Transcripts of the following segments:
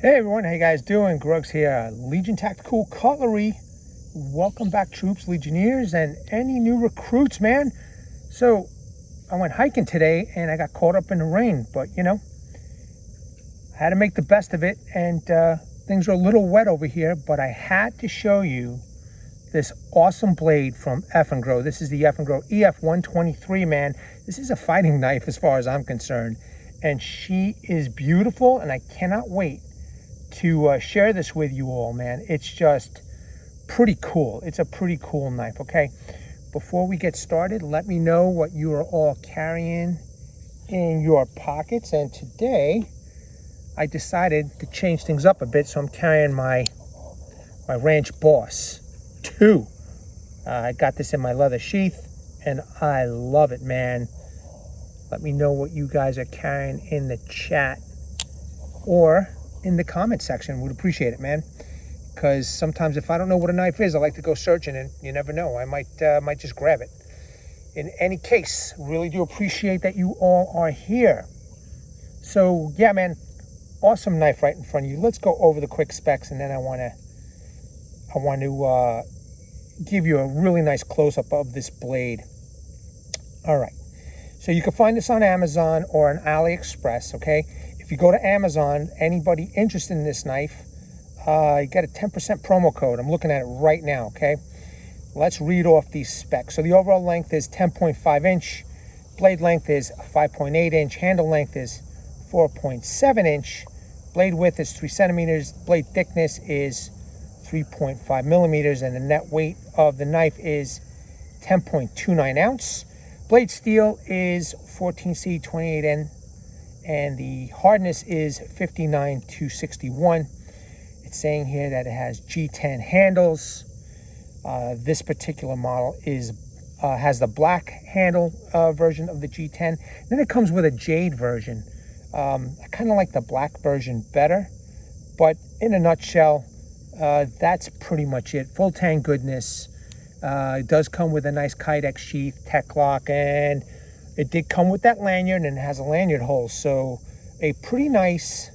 Hey everyone, how you guys doing? Grugs here, Legion Tactical Cutlery. Welcome back, troops, Legionnaires, and any new recruits, man. So, I went hiking today and I got caught up in the rain, but I had to make the best of it, and things are a little wet over here, but I had to show you this awesome blade from Eafengrow. This is the Eafengrow EF-123, man. This is a fighting knife as far as I'm concerned, and she is beautiful, and I cannot wait to share this with you all, man. It's just pretty cool. It's a pretty cool knife. Okay, before we get started, let me know what you are all carrying in your pockets. And today I decided to change things up a bit, so I'm carrying my Ranch Boss 2. I got this in my leather sheath and I love it, man. Let me know what you guys are carrying in the chat or in the comment section. Would appreciate it, man, because sometimes if I don't know what a knife is, I like to go searching, and you never know, I might just grab it. In any case, really do appreciate that you all are here. So yeah, man, awesome knife right in front of you. Let's go over the quick specs, and then I want to give you a really nice close-up of this blade. All right, so you can find this on Amazon or on AliExpress. Okay, if you go to Amazon, anybody interested in this knife, you get a 10% promo code. I'm looking at it right now, okay? Let's read off these specs. So the overall length is 10.5 inch, blade length is 5.8 inch, handle length is 4.7 inch, blade width is 3 centimeters, blade thickness is 3.5 millimeters, and the net weight of the knife is 10.29 ounce. Blade steel is 14C 28N, and the hardness is 59 to 61. It's saying here that it has G10 handles. This particular model has the black handle version of the G10. Then it comes with a jade version. I kind of like the black version better, but in a nutshell, that's pretty much it. Full tang goodness. It does come with a nice Kydex sheath, tech lock, and it did come with that lanyard, and it has a lanyard hole. So a pretty nice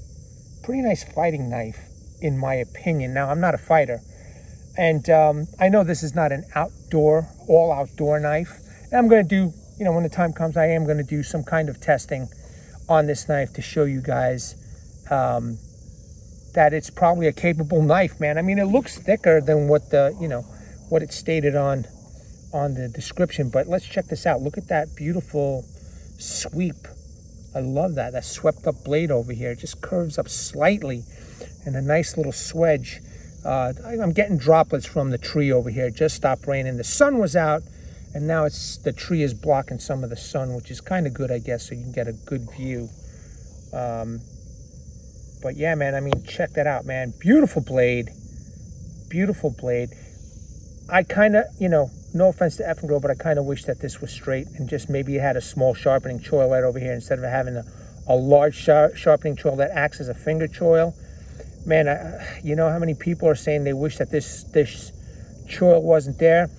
fighting knife, in my opinion. Now, I'm not a fighter, and I know this is not an all outdoor knife. And I'm going to do, when the time comes, I am going to do some kind of testing on this knife to show you guys that it's probably a capable knife, man. I mean, it looks thicker than what what it stated on the description, but let's check this out. Look at that beautiful sweep. I love that swept up blade over here. It just curves up slightly, and a nice little swedge. I'm getting droplets from the tree over here. It just stopped raining. The sun was out, and now the tree is blocking some of the sun, which is kind of good, I guess, so you can get a good view. But yeah, man, I mean, check that out, man. Beautiful blade. Beautiful blade. I kind of, no offense to Eafengrow, but I kind of wish that this was straight and just maybe it had a small sharpening choil right over here instead of having a large sharpening choil that acts as a finger choil. Man, you know how many people are saying they wish that this choil wasn't there?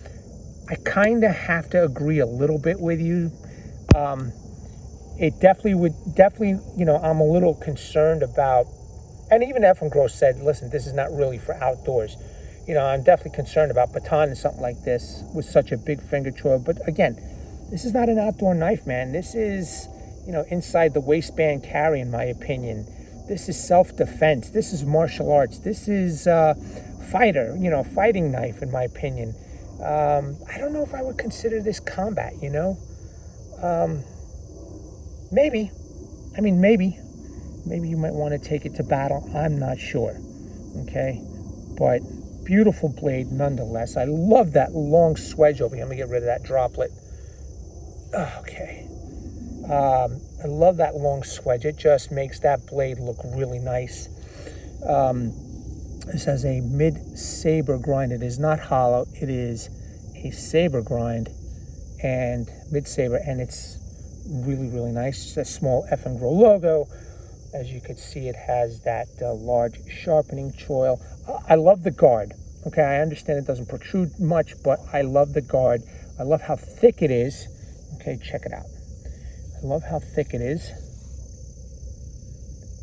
I kind of have to agree a little bit with you. It definitely, I'm a little concerned about, and even Eafengrow said, listen, this is not really for outdoors. I'm definitely concerned about batoning something like this with such a big finger choil. But again, this is not an outdoor knife, man. This is, inside the waistband carry, in my opinion. This is self-defense. This is martial arts. This is fighting knife, in my opinion. I don't know if I would consider this combat, maybe. I mean, maybe you might want to take it to battle. I'm not sure. Okay, but beautiful blade nonetheless. I love that long swedge over here. I'm gonna get rid of that droplet. Okay. I love that long swedge. It just makes that blade look really nice. This has a mid-saber grind. It is not hollow. It is a saber grind and mid-saber, and it's really, really nice. It's a small Eafengrow logo. As you can see, it has that large sharpening choil. I love the guard. Okay, I understand it doesn't protrude much, but I love the guard. I love how thick it is. Okay, check it out. I love how thick it is.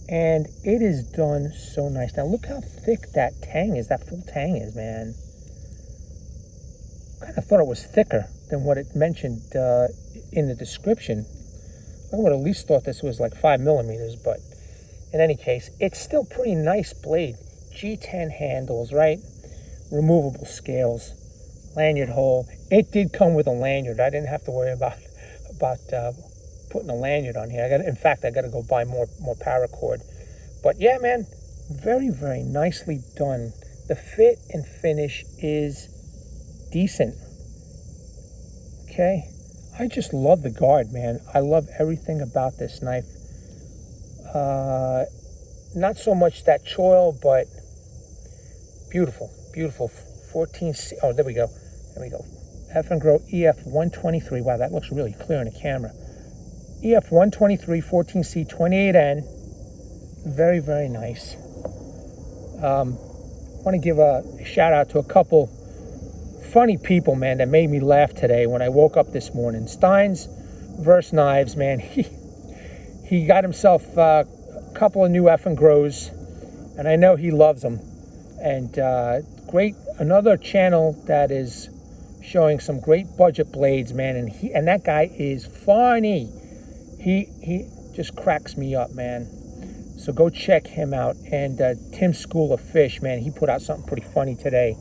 And it is done so nice. Now look how thick that tang is, that full tang is, man. I kind of thought it was thicker than what it mentioned in the description. I would at least thought this was like 5 millimeters, but in any case, it's still pretty nice blade. G10 handles, right? Removable scales, lanyard hole. It did come with a lanyard. I didn't have to worry about putting a lanyard on here. In fact, I got to go buy more paracord. But yeah, man, very, very nicely done. The fit and finish is decent. Okay, I just love the guard, man. I love everything about this knife. Not so much that choil, but beautiful, beautiful. 14C. Oh, there we go. There we go. Eafengrow EF-123. Wow, that looks really clear in the camera. EF-123 14C 28N. Very, very nice. I want to give a shout out to a couple funny people, man, that made me laugh today when I woke up this morning. Steins vs. Knives, man. He got himself a couple of new Eafengrows, and I know he loves them. And great, another channel that is showing some great budget blades, man. And that guy is funny. He just cracks me up, man. So go check him out. And Tim's School of Fish, man, he put out something pretty funny today.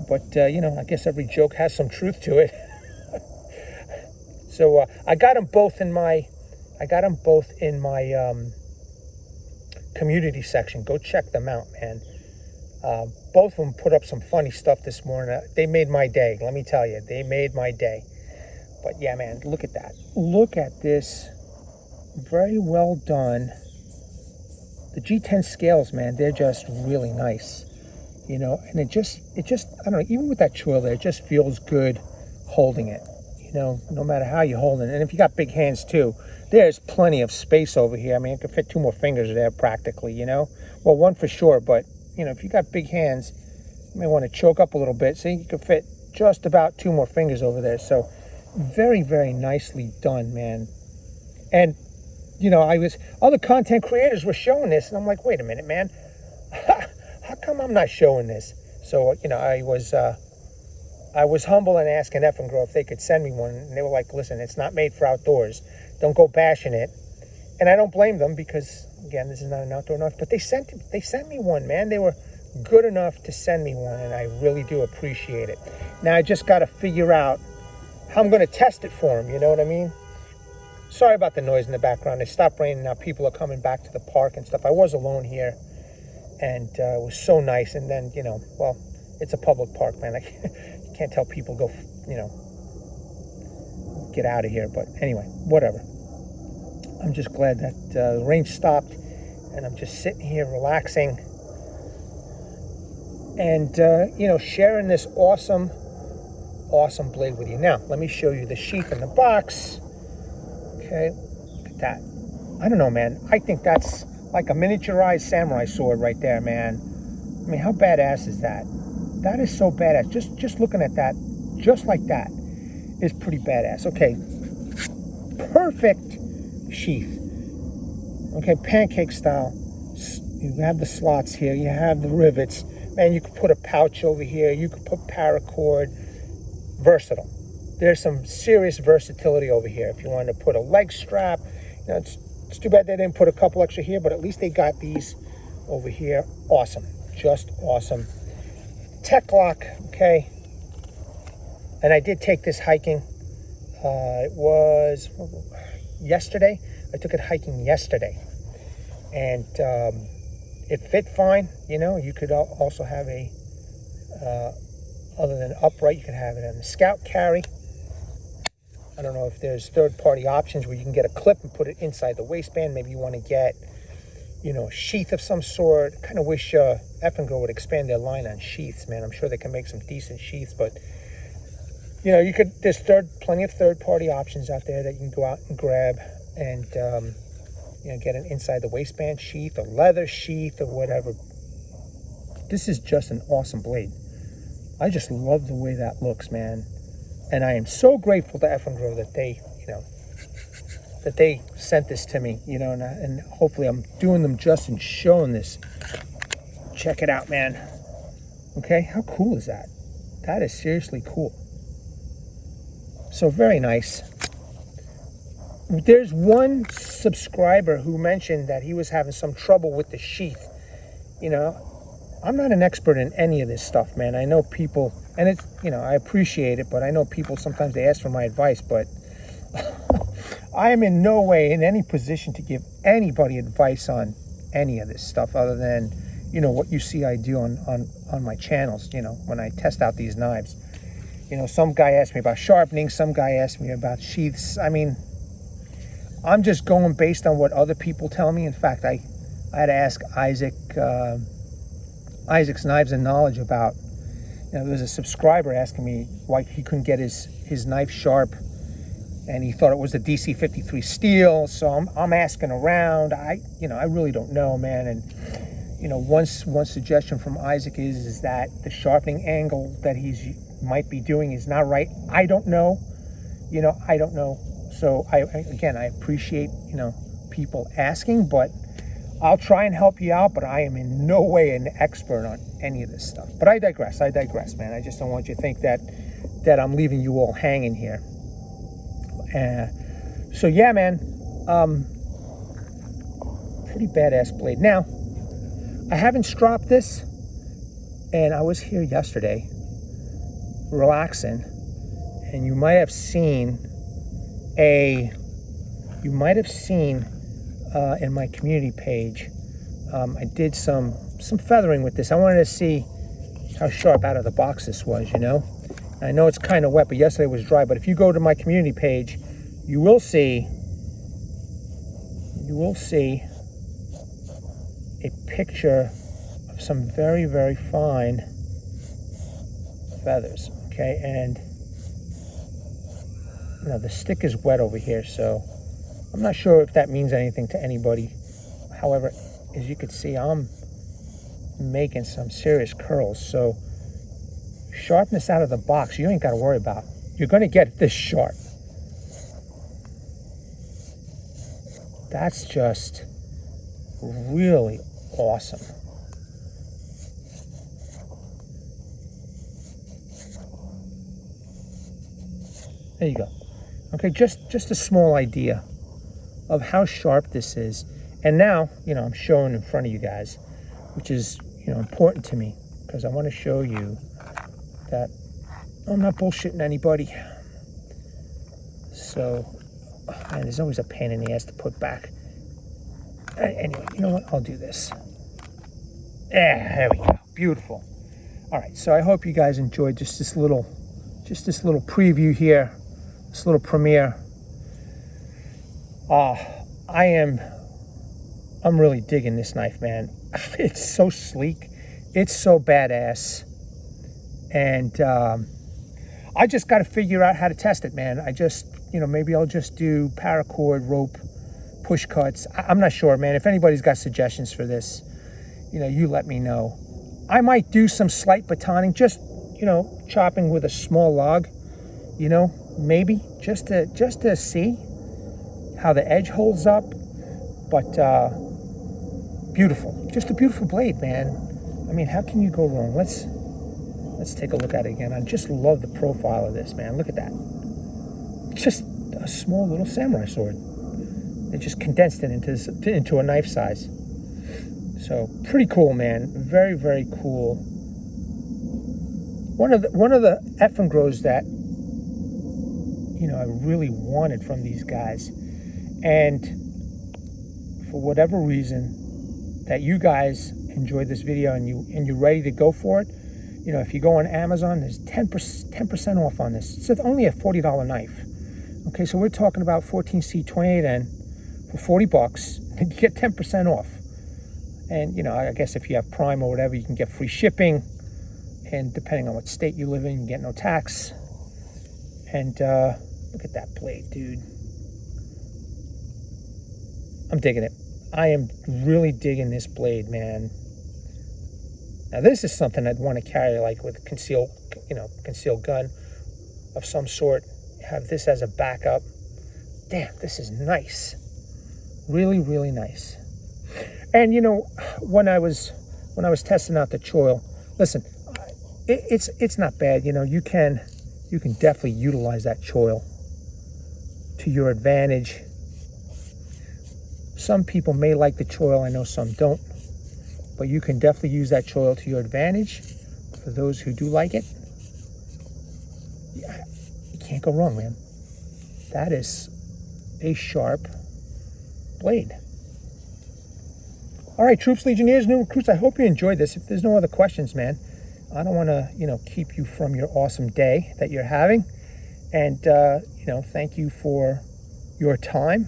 But you know, I guess every joke has some truth to it. So I got them both in my community section. Go check them out, man. Both of them put up some funny stuff this morning. They made my day, let me tell you. They made my day. But yeah, man, look at that. Look at this. Very well done. The G10 scales, man, they're just really nice. You know, and it just, I don't know, even with that choil there, it just feels good holding it. You know, no matter how you hold it. And if you got big hands too, there's plenty of space over here. I mean, it could fit 2 more fingers there practically, you know. Well, 1 for sure, but, you know, if you got big hands, you may want to choke up a little bit. See, you could fit just about 2 more fingers over there. So very, very nicely done, man. And, you know, other content creators were showing this, and I'm like, wait a minute, man. How come I'm not showing this? So, you know, I was humble in asking Eafengrow if they could send me one, and they were like, listen, it's not made for outdoors. Don't go bashing it. And I don't blame them because, again, this is not an outdoor knife, but they sent me one, man. They were good enough to send me one, and I really do appreciate it. Now, I just got to figure out how I'm going to test it for them, you know what I mean? Sorry about the noise in the background. It stopped raining. Now people are coming back to the park and stuff. I was alone here, and it was so nice. And then, you know, well, it's a public park, man. You can't tell people go, you know, get out of here. But anyway, whatever. I'm just glad that the rain stopped, and I'm just sitting here relaxing and, you know, sharing this awesome blade with you. Now, let me show you the sheath in the box. Okay, look at that. I don't know, man. I think that's like a miniaturized samurai sword right there, man. I mean, how badass is that? That is so badass. Just looking at that, just like that, is pretty badass. Okay, perfect sheath. Okay, pancake style. You have the slots here. You have the rivets. Man, you could put a pouch over here. You could put paracord. Versatile. There's some serious versatility over here. If you want to put a leg strap, you know, it's too bad they didn't put a couple extra here, but at least they got these over here. Awesome. Just awesome. Tech lock, okay. And I did take this hiking. It was yesterday. I took it hiking yesterday. And it fit fine. You know, you could also have a, other than upright, you could have it on the scout carry. I don't know if there's third-party options where you can get a clip and put it inside the waistband. Maybe you want to get, you know, a sheath of some sort. Kind of wish Eafengrow would expand their line on sheaths, man. I'm sure they can make some decent sheaths, but, you know, you could. There's plenty of third-party options out there that you can go out and grab and, you know, get an inside the waistband sheath, a leather sheath, or whatever. This is just an awesome blade. I just love the way that looks, man. And I am so grateful to Eafengrow that they, you know, that they sent this to me, you know, and hopefully I'm doing them justice and showing this. Check it out, man. Okay, how cool is that? That is seriously cool. So very nice. There's one subscriber who mentioned that he was having some trouble with the sheath. You know, I'm not an expert in any of this stuff, man. I know people, and it's, you know, I appreciate it, but I know people sometimes they ask for my advice, but I am in no way in any position to give anybody advice on any of this stuff other than, you know, what you see I do on my channels, you know, when I test out these knives. You know, some guy asked me about sharpening, some guy asked me about sheaths. I mean, I'm just going based on what other people tell me. In fact, I had to ask Isaac's Knives and Knowledge about, you know, there's a subscriber asking me why he couldn't get his knife sharp, and he thought it was the DC-53 steel. So I'm asking around. I really don't know, man. And you know, one suggestion from Isaac is that the sharpening angle that he's might be doing is not right. I don't know. You know, I don't know. So I appreciate, you know, people asking, but I'll try and help you out, but I am in no way an expert on any of this stuff. But I digress, man. I just don't want you to think that I'm leaving you all hanging here. So yeah, man, pretty badass blade. Now, I haven't stropped this, and I was here yesterday relaxing, and you might have seen in my community page, I did some feathering with this. I wanted to see how sharp out of the box this was, you know. I know it's kind of wet, but yesterday was dry. But if you go to my community page, you will see a picture of some very, very fine feathers. Okay, and you know, the stick is wet over here, so I'm not sure if that means anything to anybody. However, as you can see, I'm making some serious curls. So sharpness out of the box, you ain't got to worry about. You're going to get this sharp. That's just really awesome. There you go. Okay, just a small idea of how sharp this is. And now, you know, I'm showing in front of you guys, which is, you know, important to me, because I want to show you that I'm not bullshitting anybody. So, man, there's always a pain in the ass to put back. Anyway, you know what? I'll do this. Yeah, there we go. Beautiful. All right, so I hope you guys enjoyed just this little preview here, this little premiere. I'm really digging this knife, man. It's so sleek. It's so badass. And I just got to figure out how to test it, man. I just, you know, maybe I'll just do paracord, rope, push cuts. I'm not sure, man. If anybody's got suggestions for this, you know, you let me know. I might do some slight batoning, just, you know, chopping with a small log, you know, maybe just to see how the edge holds up. But beautiful, just a beautiful blade, man. I mean, how can you go wrong? Let's take a look at it again. I just love the profile of this, man. Look at that. Just a small little samurai sword. They just condensed it into a knife size. So pretty cool, man. Very, very cool. One of the Eafengrows that, you know, I really wanted from these guys, and for whatever reason that you guys enjoyed this video and you're ready to go for it, you know, if you go on Amazon, there's 10% off on this. It's only a $40 knife. Okay, so we're talking about 14C28N for 40 bucks, and you get 10% off. And, you know, I guess if you have Prime or whatever, you can get free shipping. And depending on what state you live in, you get no tax. And look at that blade, dude. I'm digging it. I am really digging this blade, man. Now, this is something I'd want to carry, like with concealed gun of some sort. Have this as a backup. damn, this is nice. Really, really nice. And you know, when I was testing out the choil, listen, it's not bad. You know, you can definitely utilize that choil to your advantage. Some people may like the choil, I know some don't, but you can definitely use that choil to your advantage. For those who do like it, yeah, you can't go wrong, man. That is a sharp blade. All right, troops, legionnaires, new recruits, I hope you enjoyed this. If there's no other questions, man, I don't want to, you know, keep you from your awesome day that you're having. And, you know, thank you for your time,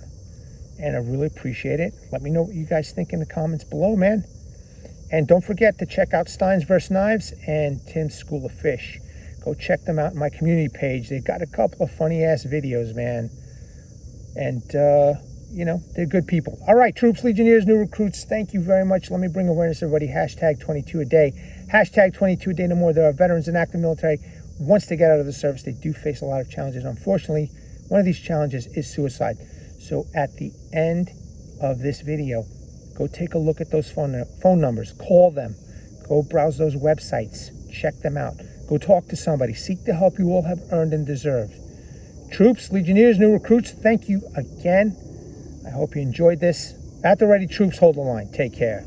and I really appreciate it. Let me know what you guys think in the comments below, man. And don't forget to check out Steins vs. Knives and Tim's School of Fish. Go check them out on my community page. They've got a couple of funny-ass videos, man. And, you know, they're good people. All right, troops, legionnaires, new recruits, thank you very much. Let me bring awareness, everybody. Hashtag 22 a day. Hashtag 22 a day no more. There are veterans in active military. Once they get out of the service, they do face a lot of challenges. Unfortunately, one of these challenges is suicide. So at the end of this video, go take a look at those phone numbers. Call them. Go browse those websites. Check them out. Go talk to somebody. Seek the help you all have earned and deserved. Troops, legionnaires, new recruits, thank you again. I hope you enjoyed this. At the ready, troops, hold the line. Take care.